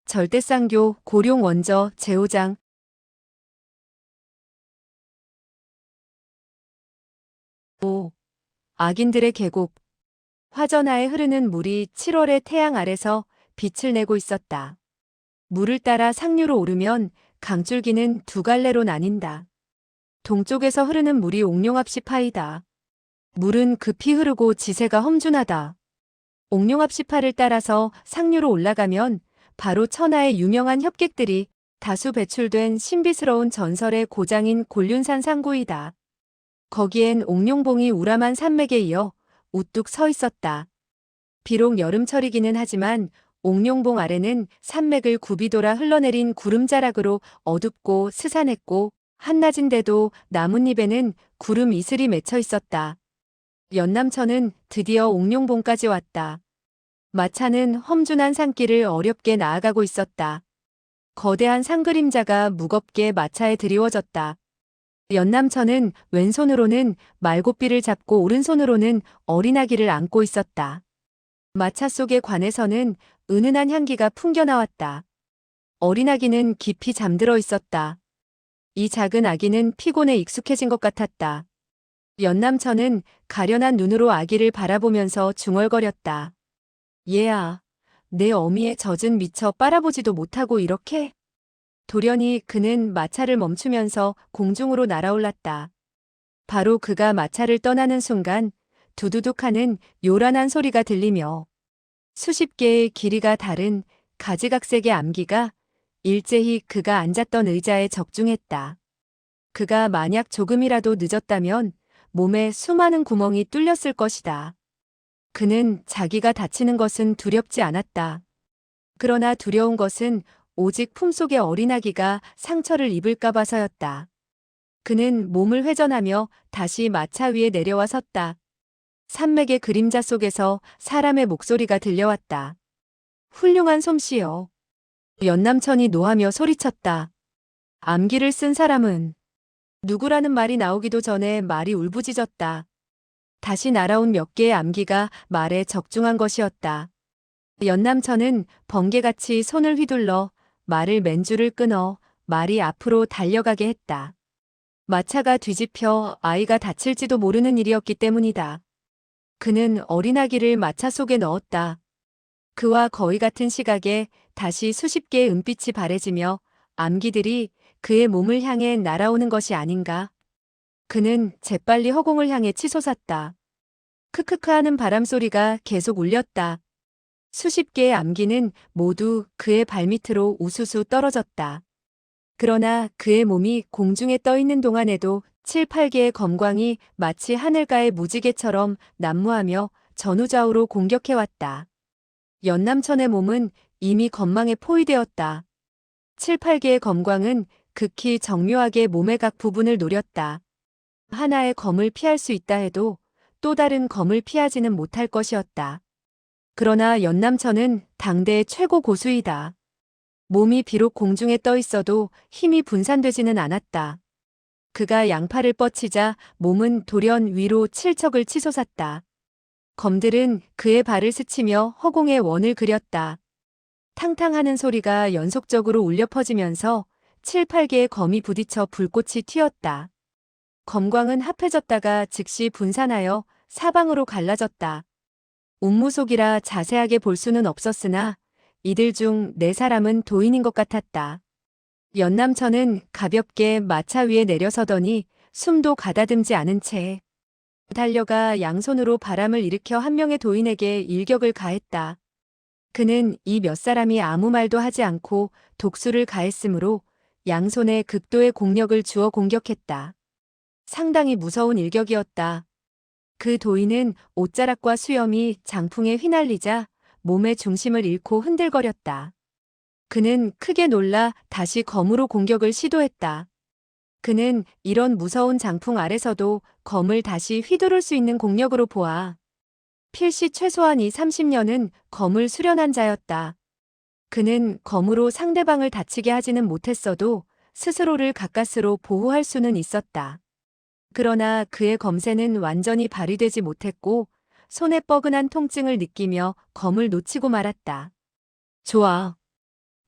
절대쌍교, 고룡 원저, 제호장. 오. 악인들의 계곡. 화전하에 흐르는 물이 7월의 태양 아래서 빛을 내고 있었다. 물을 따라 상류로 오르면 강줄기는 두 갈래로 나뉜다. 동쪽에서 흐르는 물이 옥룡합시 파이다. 물은 급히 흐르고 지세가 험준하다. 옥룡합시파를 따라서 상류로 올라가면 바로 천하의 유명한 협객들이 다수 배출된 신비스러운 전설의 고장인 곤륜산 상구이다. 거기엔 옥룡봉이 우람한 산맥에 이어 우뚝 서 있었다. 비록 여름철이기는 하지만 옥룡봉 아래는 산맥을 굽이 돌아 흘러내린 구름자락으로 어둡고 스산했고 한낮인데도 나뭇잎에는 구름 이슬이 맺혀 있었다. 연남천은 드디어 옥룡봉까지 왔다. 마차는 험준한 산길을 어렵게 나아가고 있었다. 거대한 산그림자가 무겁게 마차에 드리워졌다. 연남천은 왼손으로는 말고삐를 잡고 오른손으로는 어린아기를 안고 있었다. 마차 속의 관에서는 은은한 향기가 풍겨나왔다. 어린아기는 깊이 잠들어 있었다. 이 작은 아기는 피곤에 익숙해진 것 같았다. 연남천은 가련한 눈으로 아기를 바라보면서 중얼거렸다. 얘야, 내 어미의 젖은 미처 빨아보지도 못하고 이렇게? 돌연히 그는 마차를 멈추면서 공중으로 날아올랐다. 바로 그가 마차를 떠나는 순간 두두둑하는 요란한 소리가 들리며 수십 개의 길이가 다른 가지각색의 암기가 일제히 그가 앉았던 의자에 적중했다. 그가 만약 조금이라도 늦었다면 몸에 수많은 구멍이 뚫렸을 것이다. 그는 자기가 다치는 것은 두렵지 않았다. 그러나 두려운 것은 오직 품속의 어린아기가 상처를 입을까 봐서였다. 그는 몸을 회전하며 다시 마차 위에 내려와 섰다. 산맥의 그림자 속에서 사람의 목소리가 들려왔다. 훌륭한 솜씨여. 연남천이 노하며 소리쳤다. 암기를 쓴 사람은 누구라는 말이 나오기도 전에 말이 울부짖었다. 다시 날아온 몇 개의 암기가 말에 적중한 것이었다. 연남천은 번개같이 손을 휘둘러 말을 맨줄을 끊어 말이 앞으로 달려가게 했다. 마차가 뒤집혀 아이가 다칠지도 모르는 일이었기 때문이다. 그는 어린아기를 마차 속에 넣었다. 그와 거의 같은 시각에 다시 수십 개의 은빛이 바래지며 암기들이 그의 몸을 향해 날아오는 것이 아닌가. 그는 재빨리 허공을 향해 치솟았다. 크크크 하는 바람소리가 계속 울렸다. 수십 개의 암기는 모두 그의 발밑으로 우수수 떨어졌다. 그러나 그의 몸이 공중에 떠 있는 동안에도 7, 8개의 검광이 마치 하늘가의 무지개처럼 난무하며 전우좌우로 공격해왔다. 연남천의 몸은 이미 검망에 포위되었다. 7, 8개의 검광은 극히 정묘하게 몸의 각 부분을 노렸다. 하나의 검을 피할 수 있다 해도 또 다른 검을 피하지는 못할 것이었다. 그러나 연남천은 당대의 최고 고수이다. 몸이 비록 공중에 떠 있어도 힘이 분산되지는 않았다. 그가 양팔을 뻗치자 몸은 돌연 위로 칠척을 치솟았다. 검들은 그의 발을 스치며 허공에 원을 그렸다. 탕탕하는 소리가 연속적으로 울려 퍼지면서 7, 8개의 검이 부딪혀 불꽃이 튀었다. 검광은 합해졌다가 즉시 분산하여 사방으로 갈라졌다. 운무속이라 자세하게 볼 수는 없었으나 이들 중 4사람은 도인인 것 같았다. 연남천은 가볍게 마차 위에 내려서더니 숨도 가다듬지 않은 채 달려가 양손으로 바람을 일으켜 한 명의 도인에게 일격을 가했다. 그는 이 몇 사람이 아무 말도 하지 않고 독수를 가했으므로 양손에 극도의 공력을 주어 공격했다. 상당히 무서운 일격이었다. 그 도인은 옷자락과 수염이 장풍에 휘날리자 몸의 중심을 잃고 흔들거렸다. 그는 크게 놀라 다시 검으로 공격을 시도했다. 그는 이런 무서운 장풍 아래서도 검을 다시 휘두를 수 있는 공력으로 보아 필시 최소한 2, 30년은 검을 수련한 자였다. 그는 검으로 상대방을 다치게 하지는 못했어도 스스로를 가까스로 보호할 수는 있었다. 그러나 그의 검새는 완전히 발휘되지 못했고 손에 뻐근한 통증을 느끼며 검을 놓치고 말았다. 좋아.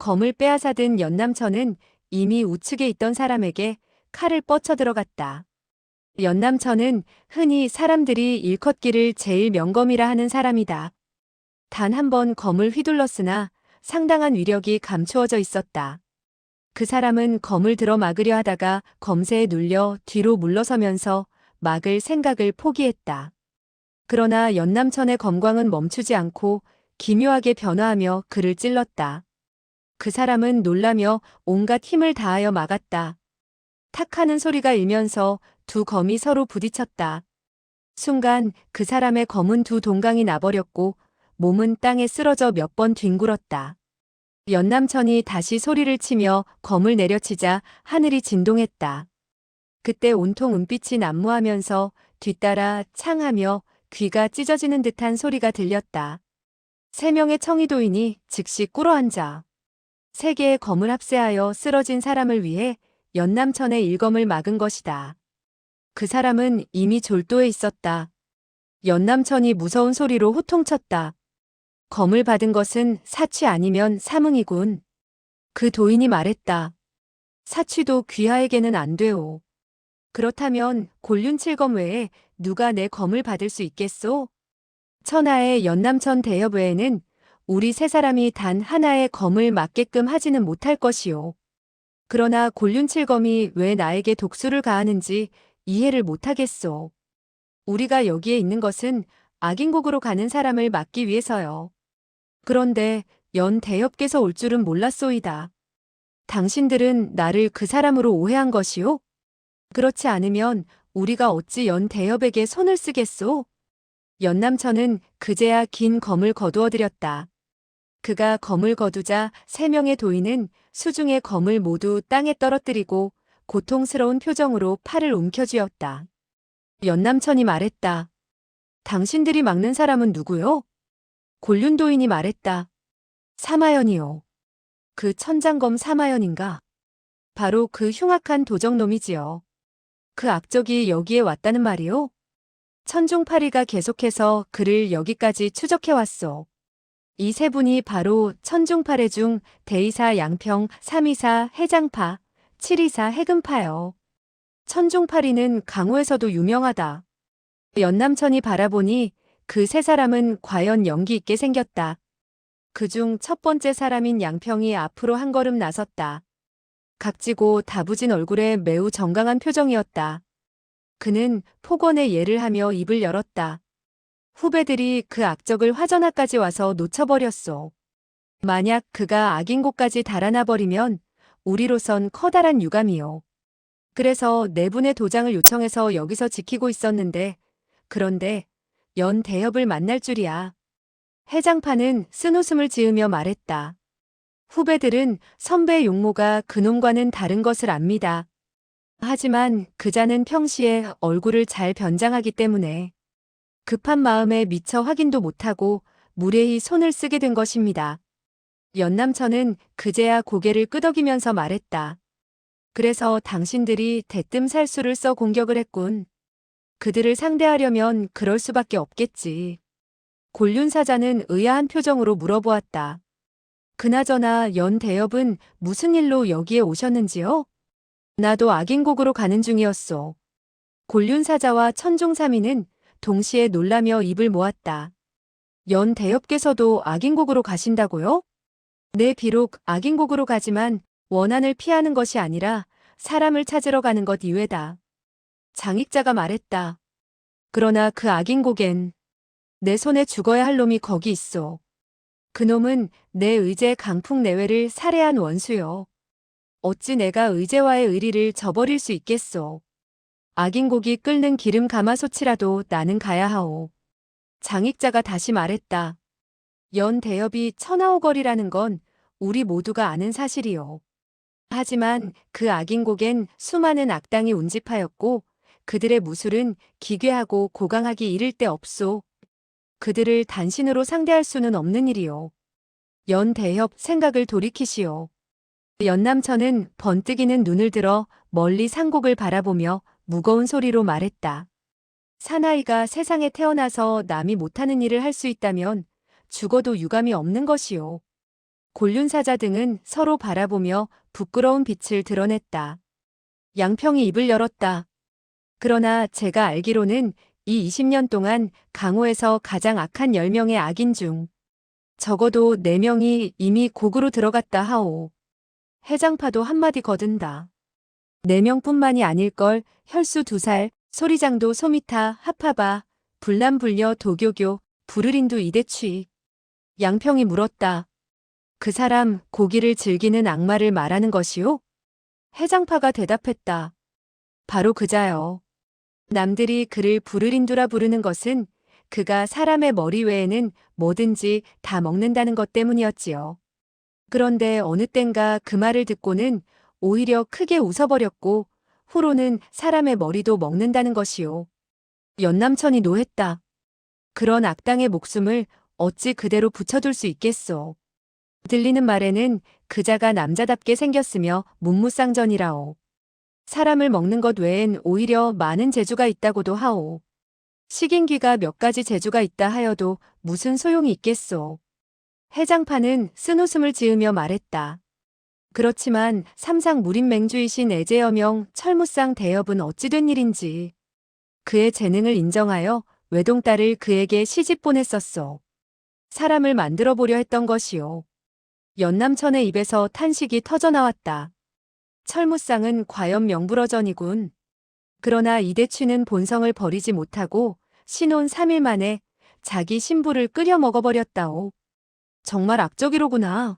검을 빼앗아든 연남천은 이미 우측에 있던 사람에게 칼을 뻗쳐 들어갔다. 연남천은 흔히 사람들이 일컫기를 제일 명검이라 하는 사람이다. 단 한 번 검을 휘둘렀으나 상당한 위력이 감추어져 있었다. 그 사람은 검을 들어 막으려 하다가 검새에 눌려 뒤로 물러서면서 막을 생각을 포기했다. 그러나 연남천의 검광은 멈추지 않고 기묘하게 변화하며 그를 찔렀다. 그 사람은 놀라며 온갖 힘을 다하여 막았다. 탁 하는 소리가 일면서 두 검이 서로 부딪혔다. 순간 그 사람의 검은 두 동강이 나버렸고 몸은 땅에 쓰러져 몇 번 뒹굴었다. 연남천이 다시 소리를 치며 검을 내려치자 하늘이 진동했다. 그때 온통 은빛이 난무하면서 뒤따라 창하며 귀가 찢어지는 듯한 소리가 들렸다. 3명의 청이도인이 즉시 꿇어앉아 3개의 검을 합세하여 쓰러진 사람을 위해 연남천의 일검을 막은 것이다. 그 사람은 이미 졸도에 있었다. 연남천이 무서운 소리로 호통쳤다. 검을 받은 것은 사취 아니면 사뭉이군. 그 도인이 말했다. 사취도 귀하에게는 안 돼오. 그렇다면 곤륜칠검 외에 누가 내 검을 받을 수 있겠소? 천하의 연남천 대협 외에는 우리 3사람이 단 하나의 검을 맞게끔 하지는 못할 것이오. 그러나 곤륜칠검이 왜 나에게 독수를 가하는지 이해를 못하겠소. 우리가 여기에 있는 것은 악인국으로 가는 사람을 막기 위해서요. 그런데 연 대협께서 올 줄은 몰랐소이다. 당신들은 나를 그 사람으로 오해한 것이오? 그렇지 않으면 우리가 어찌 연 대협에게 손을 쓰겠소? 연남천은 그제야 긴 검을 거두어들였다. 그가 검을 거두자 3명의 도인은 수중의 검을 모두 땅에 떨어뜨리고 고통스러운 표정으로 팔을 움켜쥐었다. 연남천이 말했다. 당신들이 막는 사람은 누구요? 곤륜도인이 말했다. 사마연이요. 그 천장검 사마연인가? 바로 그 흉악한 도적놈이지요. 그 악적이 여기에 왔다는 말이요? 천중파리가 계속해서 그를 여기까지 추적해왔소. 이 3분이 바로 천중파례 중 대이사 양평, 삼이사 해장파, 칠이사 해금파요. 천중파리는 강호에서도 유명하다. 연남천이 바라보니 그 3사람은 과연 연기 있게 생겼다. 그중 첫 번째 사람인 양평이 앞으로 한 걸음 나섰다. 각지고 다부진 얼굴에 매우 정강한 표정이었다. 그는 폭언의 예를 하며 입을 열었다. 후배들이 그 악적을 화전하까지 와서 놓쳐버렸소. 만약 그가 악인곳까지 달아나 버리면 우리로선 커다란 유감이요. 그래서 4분의 도장을 요청해서 여기서 지키고 있었는데 그런데 연 대협을 만날 줄이야. 해장파는 쓴웃음을 지으며 말했다. 후배들은 선배의 용모가 그놈과는 다른 것을 압니다. 하지만 그자는 평시에 얼굴을 잘 변장하기 때문에 급한 마음에 미처 확인도 못하고 무례히 손을 쓰게 된 것입니다. 연남천은 그제야 고개를 끄덕이면서 말했다. 그래서 당신들이 대뜸 살수를 써 공격을 했군. 그들을 상대하려면 그럴 수밖에 없겠지. 곤륜사자는 의아한 표정으로 물어보았다. 그나저나 연 대협은 무슨 일로 여기에 오셨는지요? 나도 악인곡으로 가는 중이었소. 곤륜사자와 천중삼이는 동시에 놀라며 입을 모았다. 연 대협께서도 악인곡으로 가신다고요? 네, 비록 악인곡으로 가지만 원한을 피하는 것이 아니라 사람을 찾으러 가는 것 이외다. 장익자가 말했다. 그러나 그 악인곡엔 내 손에 죽어야 할 놈이 거기 있어. 그놈은 내 의제 강풍 내외를 살해한 원수요. 어찌 내가 의제와의 의리를 저버릴 수 있겠소. 악인곡이 끓는 기름 가마솥이라도 나는 가야 하오. 장익자가 다시 말했다. 연 대협이 천하오거리라는 건 우리 모두가 아는 사실이요. 하지만 그 악인곡엔 수많은 악당이 운집하였고 그들의 무술은 기괴하고 고강하기 이를 데 없소. 그들을 단신으로 상대할 수는 없는 일이요. 연 대협 생각을 돌이키시오. 연남천은 번뜩이는 눈을 들어 멀리 산곡을 바라보며 무거운 소리로 말했다. 사나이가 세상에 태어나서 남이 못하는 일을 할 수 있다면 죽어도 유감이 없는 것이요. 곤륜사자 등은 서로 바라보며 부끄러운 빛을 드러냈다. 양평이 입을 열었다. 그러나 제가 알기로는 이 20년 동안 강호에서 가장 악한 10명의 악인 중 적어도 4명이 이미 고구로 들어갔다 하오. 해장파도 한마디 거둔다. 4명뿐만이 아닐걸. 혈수 2살, 소리장도 소미타, 하파바, 불남불녀 도교교, 부르린두 이대취. 양평이 물었다. 그 사람 고기를 즐기는 악마를 말하는 것이오? 해장파가 대답했다. 바로 그자요. 남들이 그를 부르린두라 부르는 것은 그가 사람의 머리 외에는 뭐든지 다 먹는다는 것 때문이었지요. 그런데 어느 땐가 그 말을 듣고는 오히려 크게 웃어버렸고 후로는 사람의 머리도 먹는다는 것이요. 연남천이 노했다. 그런 악당의 목숨을 어찌 그대로 붙여둘 수 있겠소. 들리는 말에는 그자가 남자답게 생겼으며 문무쌍전이라오. 사람을 먹는 것 외엔 오히려 많은 재주가 있다고도 하오. 식인귀가 몇 가지 재주가 있다 하여도 무슨 소용이 있겠소. 해장파는 쓴웃음을 지으며 말했다. 그렇지만 삼상 무림맹주이신 애제여명 철무쌍 대엽은 어찌 된 일인지. 그의 재능을 인정하여 외동딸을 그에게 시집 보냈었소. 사람을 만들어 보려 했던 것이요. 연남천의 입에서 탄식이 터져나왔다. 철무쌍은 과연 명불허전이군. 그러나 이대취는 본성을 버리지 못하고 신혼 3일 만에 자기 신부를 끓여 먹어버렸다오. 정말 악적이로구나.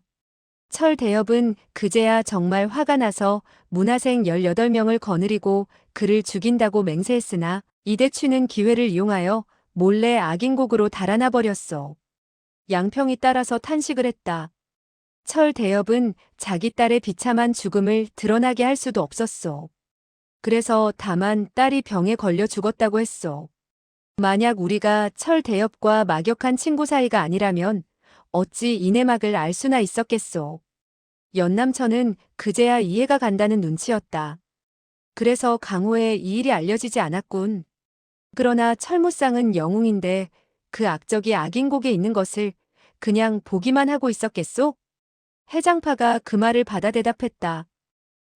철대엽은 그제야 정말 화가 나서 문하생 18명을 거느리고 그를 죽인다고 맹세했으나 이대취는 기회를 이용하여 몰래 악인곡으로 달아나 버렸어. 양평이 따라서 탄식을 했다. 철대엽은 자기 딸의 비참한 죽음을 드러나게 할 수도 없었어. 그래서 다만 딸이 병에 걸려 죽었다고 했어. 만약 우리가 철대엽과 막역한 친구 사이가 아니라면 어찌 이 내막을 알 수나 있었겠소. 연남천은 그제야 이해가 간다는 눈치였다. 그래서 강호에 이 일이 알려지지 않았군. 그러나 철무쌍은 영웅인데 그 악적이 악인곡에 있는 것을 그냥 보기만 하고 있었겠소? 해장파가 그 말을 받아 대답했다.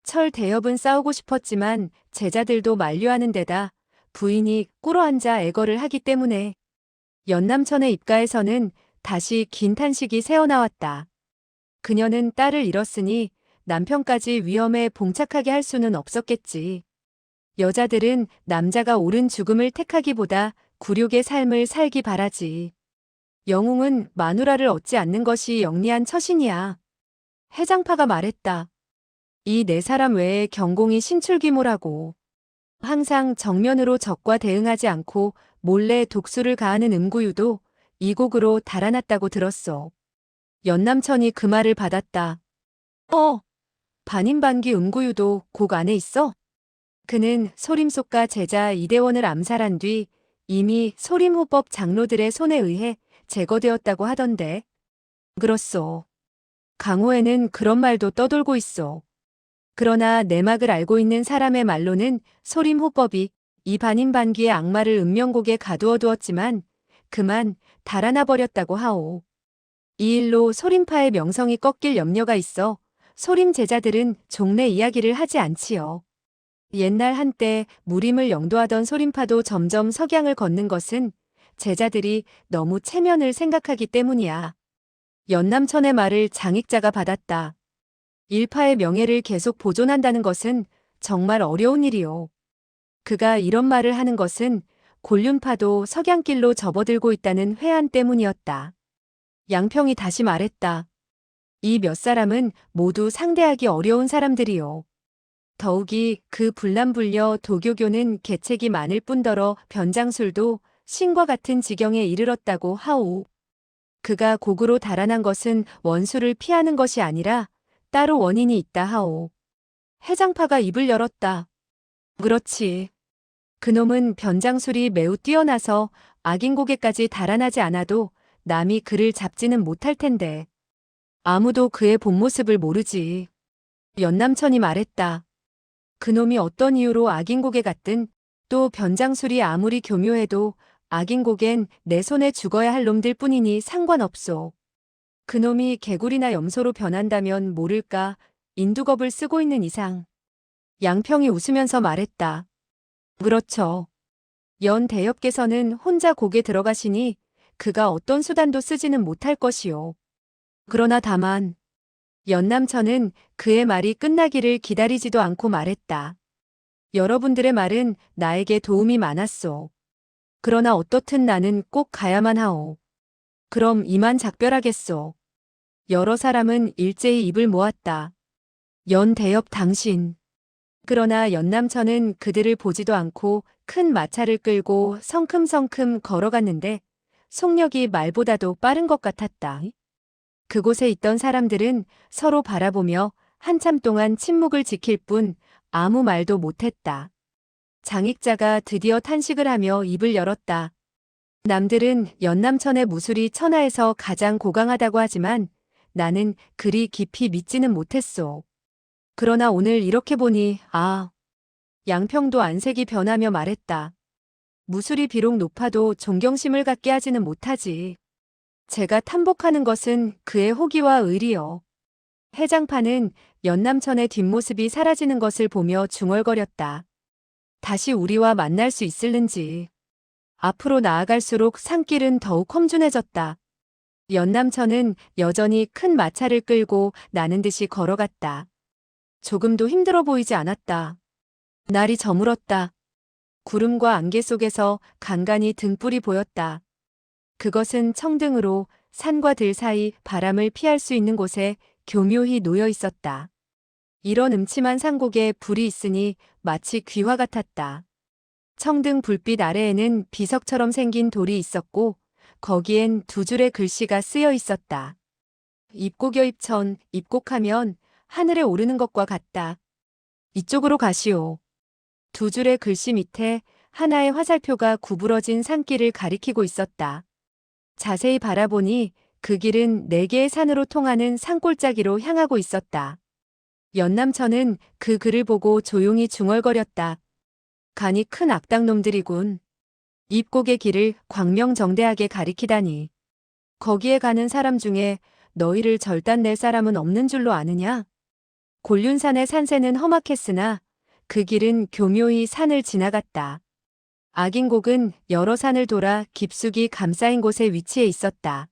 철대엽은 싸우고 싶었지만 제자들도 만류하는 데다 부인이 꿇어앉아 애거를 하기 때문에. 연남천의 입가에서는 다시 긴 탄식이 새어나왔다. 그녀는 딸을 잃었으니 남편까지 위험에 봉착하게 할 수는 없었겠지. 여자들은 남자가 옳은 죽음을 택하기보다 굴욕의 삶을 살기 바라지. 영웅은 마누라를 얻지 않는 것이 영리한 처신이야. 해장파가 말했다. 이 4사람 외에 경공이 신출귀몰하고 항상 정면으로 적과 대응하지 않고 몰래 독수를 가하는 음구유도 이 곡으로 달아났다고 들었어. 연남천이 그 말을 받았다. 반인반귀 음구유도 곡 안에 있어? 그는 소림속가 제자 이대원을 암살한 뒤 이미 소림호법 장로들의 손에 의해 제거되었다고 하던데. 그렇소. 강호에는 그런 말도 떠돌고 있어. 그러나 내막을 알고 있는 사람의 말로는 소림호법이 이 반인반귀의 악마를 은명곡에 가두어 두었지만 그만 달아나 버렸다고 하오. 이 일로 소림파의 명성이 꺾일 염려가 있어 소림 제자들은 종래 이야기를 하지 않지요. 옛날 한때 무림을 영도하던 소림파도 점점 석양을 걷는 것은 제자들이 너무 체면을 생각하기 때문이야. 연남천의 말을 장익자가 받았다. 일파의 명예를 계속 보존한다는 것은 정말 어려운 일이요. 그가 이런 말을 하는 것은 곤륜파도 석양길로 접어들고 있다는 회한 때문이었다. 양평이 다시 말했다. 이 몇 사람은 모두 상대하기 어려운 사람들이요. 더욱이 그 불남불녀 도교교는 계책이 많을 뿐더러 변장술도 신과 같은 지경에 이르렀다고 하오. 그가 곡으로 달아난 것은 원수를 피하는 것이 아니라 따로 원인이 있다 하오. 해장파가 입을 열었다. 그렇지. 그놈은 변장술이 매우 뛰어나서 악인곡에까지 달아나지 않아도 남이 그를 잡지는 못할 텐데. 아무도 그의 본 모습을 모르지. 연남천이 말했다. 그놈이 어떤 이유로 악인곡에 갔든 또 변장술이 아무리 교묘해도 악인곡엔 내 손에 죽어야 할 놈들 뿐이니 상관없소. 그놈이 개구리나 염소로 변한다면 모를까. 인두겁을 쓰고 있는 이상. 양평이 웃으면서 말했다. 그렇죠. 연 대엽께서는 혼자 곡에 들어가시니 그가 어떤 수단도 쓰지는 못할 것이요. 그러나 다만 연남천은 그의 말이 끝나기를 기다리지도 않고 말했다. 여러분들의 말은 나에게 도움이 많았소. 그러나 어떻든 나는 꼭 가야만 하오. 그럼 이만 작별하겠소. 여러 사람은 일제히 입을 모았다. 연대엽 당신. 그러나 연남천은 그들을 보지도 않고 큰 마차를 끌고 성큼성큼 걸어갔는데 속력이 말보다도 빠른 것 같았다. 그곳에 있던 사람들은 서로 바라보며 한참 동안 침묵을 지킬 뿐 아무 말도 못했다. 장익자가 드디어 탄식을 하며 입을 열었다. 남들은 연남천의 무술이 천하에서 가장 고강하다고 하지만 나는 그리 깊이 믿지는 못했소. 그러나 오늘 이렇게 보니 양평도 안색이 변하며 말했다. 무술이 비록 높아도 존경심을 갖게 하지는 못하지. 제가 탐복하는 것은 그의 호기와 의리요. 해장판은 연남천의 뒷모습이 사라지는 것을 보며 중얼거렸다. 다시 우리와 만날 수 있을는지. 앞으로 나아갈수록 산길은 더욱 험준해졌다. 연남천은 여전히 큰 마차를 끌고 나는 듯이 걸어갔다. 조금도 힘들어 보이지 않았다. 날이 저물었다. 구름과 안개 속에서 간간히 등불이 보였다. 그것은 청등으로 산과 들 사이 바람을 피할 수 있는 곳에 교묘히 놓여 있었다. 이런 음침한 산곡에 불이 있으니 마치 귀화 같았다. 청등 불빛 아래에는 비석처럼 생긴 돌이 있었고 거기엔 두 줄의 글씨가 쓰여 있었다. 입곡여 입천, 입곡하면 하늘에 오르는 것과 같다. 이쪽으로 가시오. 두 줄의 글씨 밑에 하나의 화살표가 구부러진 산길을 가리키고 있었다. 자세히 바라보니 그 길은 네 개의 산으로 통하는 산골짜기로 향하고 있었다. 연남천은 그 글을 보고 조용히 중얼거렸다. 간이 큰 악당놈들이군. 입곡의 길을 광명정대하게 가리키다니. 거기에 가는 사람 중에 너희를 절단낼 사람은 없는 줄로 아느냐? 곤륜산의 산세는 험악했으나 그 길은 교묘히 산을 지나갔다. 악인곡은 여러 산을 돌아 깊숙이 감싸인 곳에 위치해 있었다.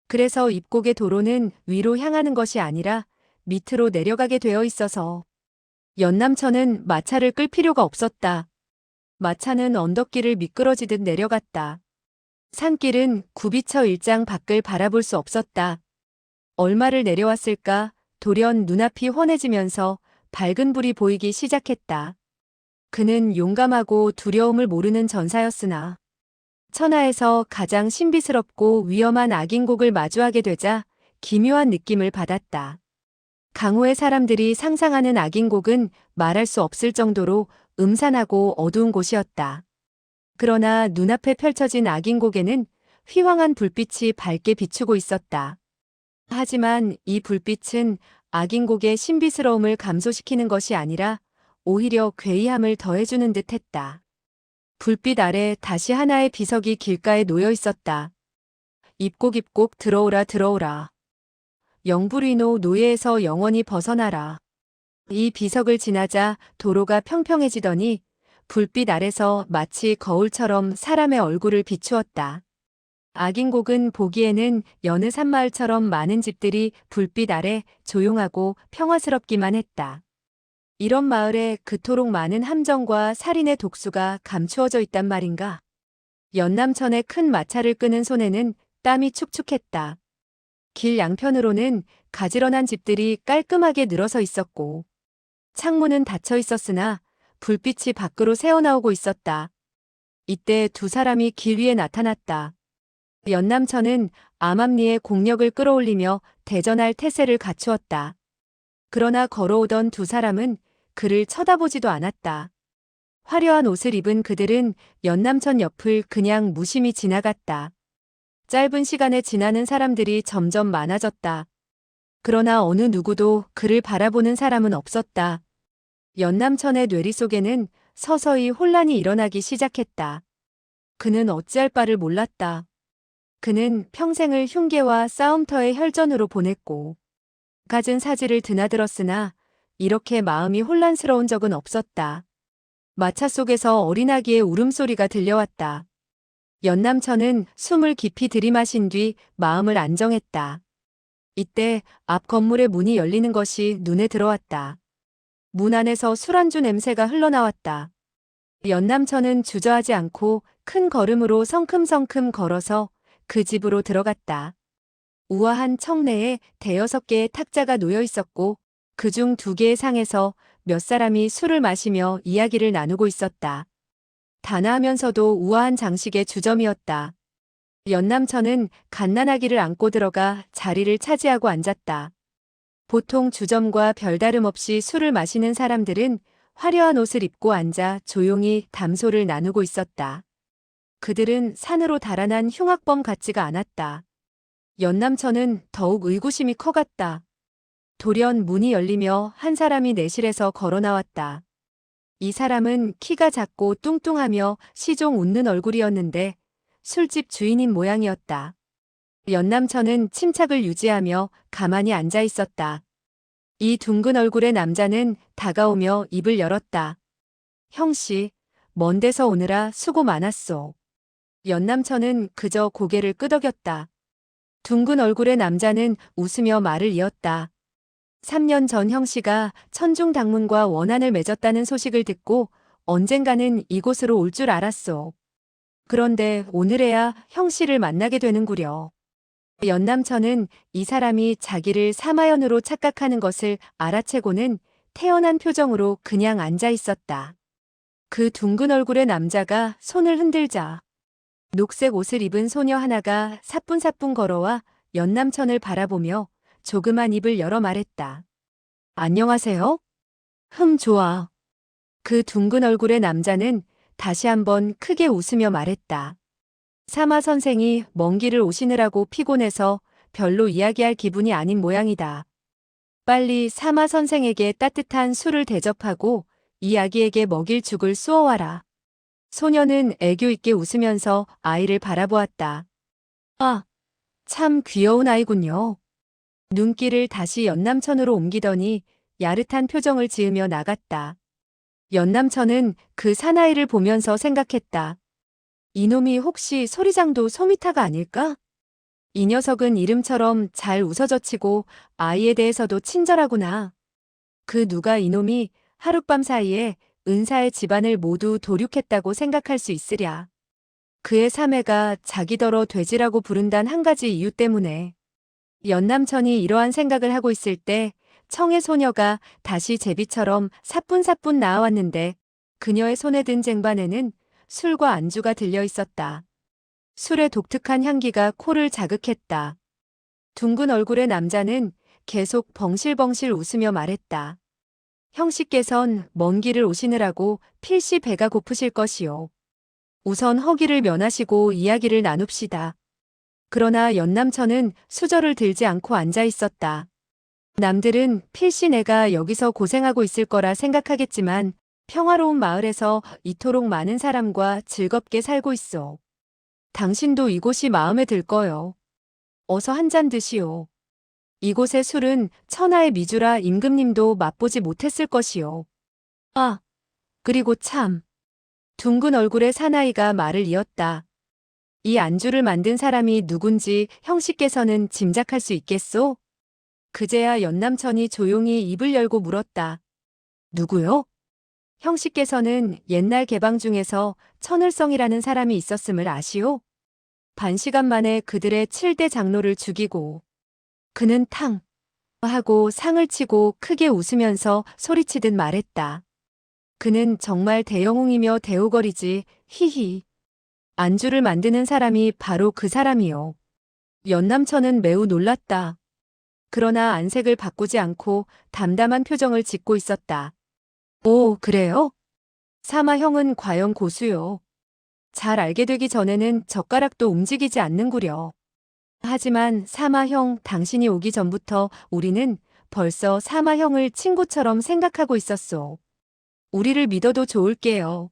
그래서 입곡의 도로는 위로 향하는 것이 아니라 밑으로 내려가게 되어 있어서 연남천은 마차를 끌 필요가 없었다. 마차는 언덕길을 미끄러지듯 내려갔다. 산길은 굽이쳐 일장 밖을 바라볼 수 없었다. 얼마를 내려왔을까 돌연 눈앞이 훤해지면서 밝은 불이 보이기 시작했다. 그는 용감하고 두려움을 모르는 전사였으나 천하에서 가장 신비스럽고 위험한 악인곡을 마주하게 되자 기묘한 느낌을 받았다. 강호의 사람들이 상상하는 악인곡은 말할 수 없을 정도로 음산하고 어두운 곳이었다. 그러나 눈앞에 펼쳐진 악인곡에는 휘황한 불빛이 밝게 비추고 있었다. 하지만 이 불빛은 악인곡의 신비스러움을 감소시키는 것이 아니라 오히려 괴이함을 더해주는 듯 했다. 불빛 아래 다시 하나의 비석이 길가에 놓여 있었다. 입곡 들어오라 들어오라. 영불위노 노예에서 영원히 벗어나라. 이 비석을 지나자 도로가 평평해지더니 불빛 아래서 마치 거울처럼 사람의 얼굴을 비추었다. 악인곡은 보기에는 여느 산마을처럼 많은 집들이 불빛 아래 조용하고 평화스럽기만 했다. 이런 마을에 그토록 많은 함정과 살인의 독수가 감추어져 있단 말인가. 연남천의 큰 마차를 끄는 손에는 땀이 축축했다. 길 양편으로는 가지런한 집들이 깔끔하게 늘어서 있었고 창문은 닫혀 있었으나 불빛이 밖으로 새어나오고 있었다. 이때 두 사람이 길 위에 나타났다. 연남천은 암암리의 공력을 끌어올리며 대전할 태세를 갖추었다. 그러나 걸어오던 두 사람은 그를 쳐다보지도 않았다. 화려한 옷을 입은 그들은 연남천 옆을 그냥 무심히 지나갔다. 짧은 시간에 지나는 사람들이 점점 많아졌다. 그러나 어느 누구도 그를 바라보는 사람은 없었다. 연남천의 뇌리 속에는 서서히 혼란이 일어나기 시작했다. 그는 어찌할 바를 몰랐다. 그는 평생을 흉계와 싸움터의 혈전으로 보냈고 갖은 사지를 드나들었으나 이렇게 마음이 혼란스러운 적은 없었다. 마차 속에서 어린아기의 울음소리가 들려왔다. 연남천은 숨을 깊이 들이마신 뒤 마음을 안정했다. 이때 앞 건물의 문이 열리는 것이 눈에 들어왔다. 문 안에서 술안주 냄새가 흘러나왔다. 연남천은 주저하지 않고 큰 걸음으로 성큼성큼 걸어서 그 집으로 들어갔다. 우아한 청내에 대여섯 개의 탁자가 놓여 있었고 그중 두 개의 상에서 몇 사람이 술을 마시며 이야기를 나누고 있었다. 단아하면서도 우아한 장식의 주점이었다. 연남천은 갓난아기를 안고 들어가 자리를 차지하고 앉았다. 보통 주점과 별다름 없이 술을 마시는 사람들은 화려한 옷을 입고 앉아 조용히 담소를 나누고 있었다. 그들은 산으로 달아난 흉악범 같지가 않았다. 연남천은 더욱 의구심이 커갔다. 돌연 문이 열리며 한 사람이 내실에서 걸어 나왔다. 이 사람은 키가 작고 뚱뚱하며 시종 웃는 얼굴이었는데 술집 주인인 모양이었다. 연남천은 침착을 유지하며 가만히 앉아 있었다. 이 둥근 얼굴의 남자는 다가오며 입을 열었다. 형씨, 먼 데서 오느라 수고 많았소. 연남천은 그저 고개를 끄덕였다. 둥근 얼굴의 남자는 웃으며 말을 이었다. 3년 전 형씨가 천중당문과 원한을 맺었다는 소식을 듣고 언젠가는 이곳으로 올 줄 알았소. 그런데 오늘에야 형씨를 만나게 되는구려. 연남천은 이 사람이 자기를 사마연으로 착각하는 것을 알아채고는 태연한 표정으로 그냥 앉아 있었다. 그 둥근 얼굴의 남자가 손을 흔들자 녹색 옷을 입은 소녀 하나가 사뿐사뿐 걸어와 연남천을 바라보며 조그만 입을 열어 말했다. 안녕하세요? 좋아. 그 둥근 얼굴의 남자는 다시 한번 크게 웃으며 말했다. 사마 선생이 먼 길을 오시느라고 피곤해서 별로 이야기할 기분이 아닌 모양이다. 빨리 사마 선생에게 따뜻한 술을 대접하고 이 아기에게 먹일 죽을 쏘아와라. 소녀는 애교 있게 웃으면서 아이를 바라보았다. 아, 참 귀여운 아이군요. 눈길을 다시 연남천으로 옮기더니 야릇한 표정을 지으며 나갔다. 연남천은 그 사나이를 보면서 생각했다. 이놈이 혹시 소리장도 소미타가 아닐까? 이 녀석은 이름처럼 잘 웃어젖히고 아이에 대해서도 친절하구나. 그 누가 이놈이 하룻밤 사이에 은사의 집안을 모두 도륙했다고 생각할 수 있으랴. 그의 사매가 자기더러 돼지라고 부른단 한 가지 이유 때문에. 연남천이 이러한 생각을 하고 있을 때 청의 소녀가 다시 제비처럼 사뿐사뿐 나아왔는데 그녀의 손에 든 쟁반에는 술과 안주가 들려 있었다. 술의 독특한 향기가 코를 자극했다. 둥근 얼굴의 남자는 계속 벙실벙실 웃으며 말했다. 형씨께선 먼 길을 오시느라고 필시 배가 고프실 것이요. 우선 허기를 면하시고 이야기를 나눕시다. 그러나 연남천은 수저를 들지 않고 앉아 있었다. 남들은 필시 내가 여기서 고생하고 있을 거라 생각하겠지만 평화로운 마을에서 이토록 많은 사람과 즐겁게 살고 있어. 당신도 이곳이 마음에 들 거요. 어서 한 잔 드시오. 이곳의 술은 천하의 미주라 임금님도 맛보지 못했을 것이요. 아, 그리고 참. 둥근 얼굴의 사나이가 말을 이었다. 이 안주를 만든 사람이 누군지 형씨께서는 짐작할 수 있겠소? 그제야 연남천이 조용히 입을 열고 물었다. 누구요? 형씨께서는 옛날 개방 중에서 천을성이라는 사람이 있었음을 아시오? 반시간 만에 그들의 7대 장로를 죽이고 그는 탕 하고 상을 치고 크게 웃으면서 소리치듯 말했다. 그는 정말 대영웅이며 대우거리지 히히. 안주를 만드는 사람이 바로 그 사람이요. 연남천은 매우 놀랐다. 그러나 안색을 바꾸지 않고 담담한 표정을 짓고 있었다. 오, 그래요? 사마 형은 과연 고수요. 잘 알게 되기 전에는 젓가락도 움직이지 않는구려. 하지만 사마 형, 당신이 오기 전부터 우리는 벌써 사마 형을 친구처럼 생각하고 있었소. 우리를 믿어도 좋을게요.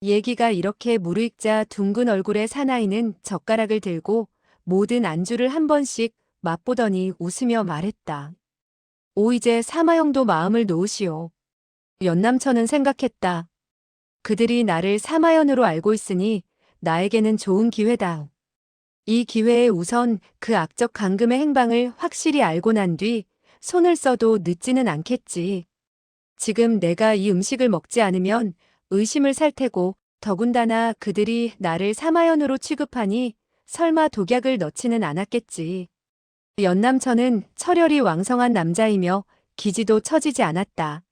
얘기가 이렇게 무르익자 둥근 얼굴의 사나이는 젓가락을 들고 모든 안주를 한 번씩 맛보더니 웃으며 말했다. 오, 이제 사마형도 마음을 놓으시오. 연남천은 생각했다. 그들이 나를 사마현으로 알고 있으니 나에게는 좋은 기회다. 이 기회에 우선 그 악적 강금의 행방을 확실히 알고 난 뒤 손을 써도 늦지는 않겠지. 지금 내가 이 음식을 먹지 않으면 의심을 살 테고 더군다나 그들이 나를 사마현으로 취급하니 설마 독약을 넣지는 않았겠지. 연남천은 철혈이 왕성한 남자이며 기지도 처지지 않았다.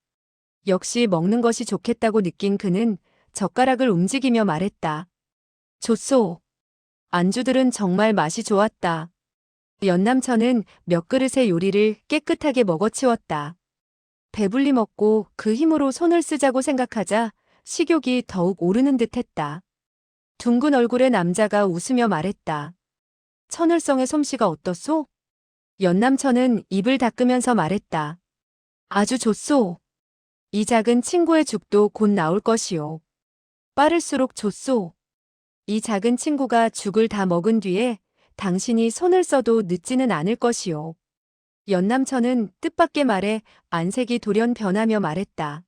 역시 먹는 것이 좋겠다고 느낀 그는 젓가락을 움직이며 말했다. 좋소. 안주들은 정말 맛이 좋았다. 연남천은 몇 그릇의 요리를 깨끗하게 먹어치웠다. 배불리 먹고 그 힘으로 손을 쓰자고 생각하자 식욕이 더욱 오르는 듯 했다. 둥근 얼굴의 남자가 웃으며 말했다. 천을성의 솜씨가 어떻소? 연남천은 입을 닦으면서 말했다. 아주 좋소. 이 작은 친구의 죽도 곧 나올 것이오. 빠를수록 좋소. 이 작은 친구가 죽을 다 먹은 뒤에 당신이 손을 써도 늦지는 않을 것이오. 연남천은 뜻밖의 말에 안색이 돌연 변하며 말했다.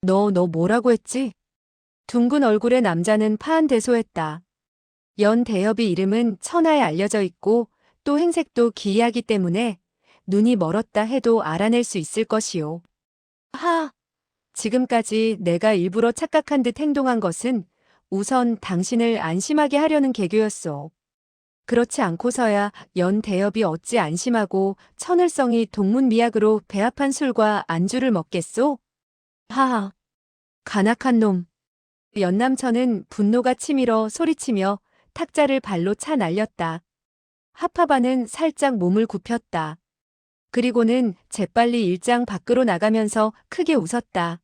너 뭐라고 했지? 둥근 얼굴의 남자는 파한대소했다. 연대엽이 이름은 천하에 알려져 있고 또 행색도 기이하기 때문에 눈이 멀었다 해도 알아낼 수 있을 것이오. 하! 지금까지 내가 일부러 착각한 듯 행동한 것은 우선 당신을 안심하게 하려는 계교였소. 그렇지 않고서야 연대엽이 어찌 안심하고 천을성이 동문미약으로 배합한 술과 안주를 먹겠소? 하하! 간악한 놈! 연남천은 분노가 치밀어 소리치며 탁자를 발로 차 날렸다. 하파바는 살짝 몸을 굽혔다. 그리고는 재빨리 일장 밖으로 나가면서 크게 웃었다.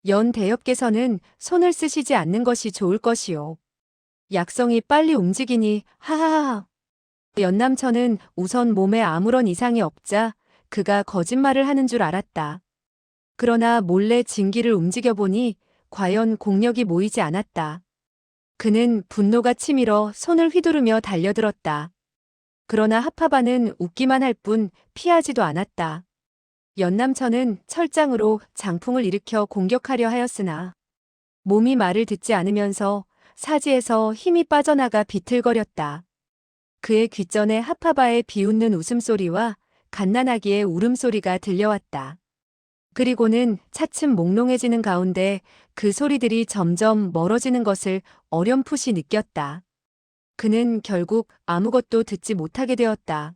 연대엽께서는 손을 쓰시지 않는 것이 좋을 것이오. 약성이 빨리 움직이니 하하하. 연남천은 우선 몸에 아무런 이상이 없자 그가 거짓말을 하는 줄 알았다. 그러나 몰래 진기를 움직여보니 과연 공력이 모이지 않았다. 그는 분노가 치밀어 손을 휘두르며 달려들었다. 그러나 하파바는 웃기만 할 뿐 피하지도 않았다. 연남천은 철장으로 장풍을 일으켜 공격하려 하였으나 몸이 말을 듣지 않으면서 사지에서 힘이 빠져나가 비틀거렸다. 그의 귓전에 하파바의 비웃는 웃음소리와 갓난아기의 울음소리가 들려왔다. 그리고는 차츰 몽롱해지는 가운데 그 소리들이 점점 멀어지는 것을 어렴풋이 느꼈다. 그는 결국 아무것도 듣지 못하게 되었다.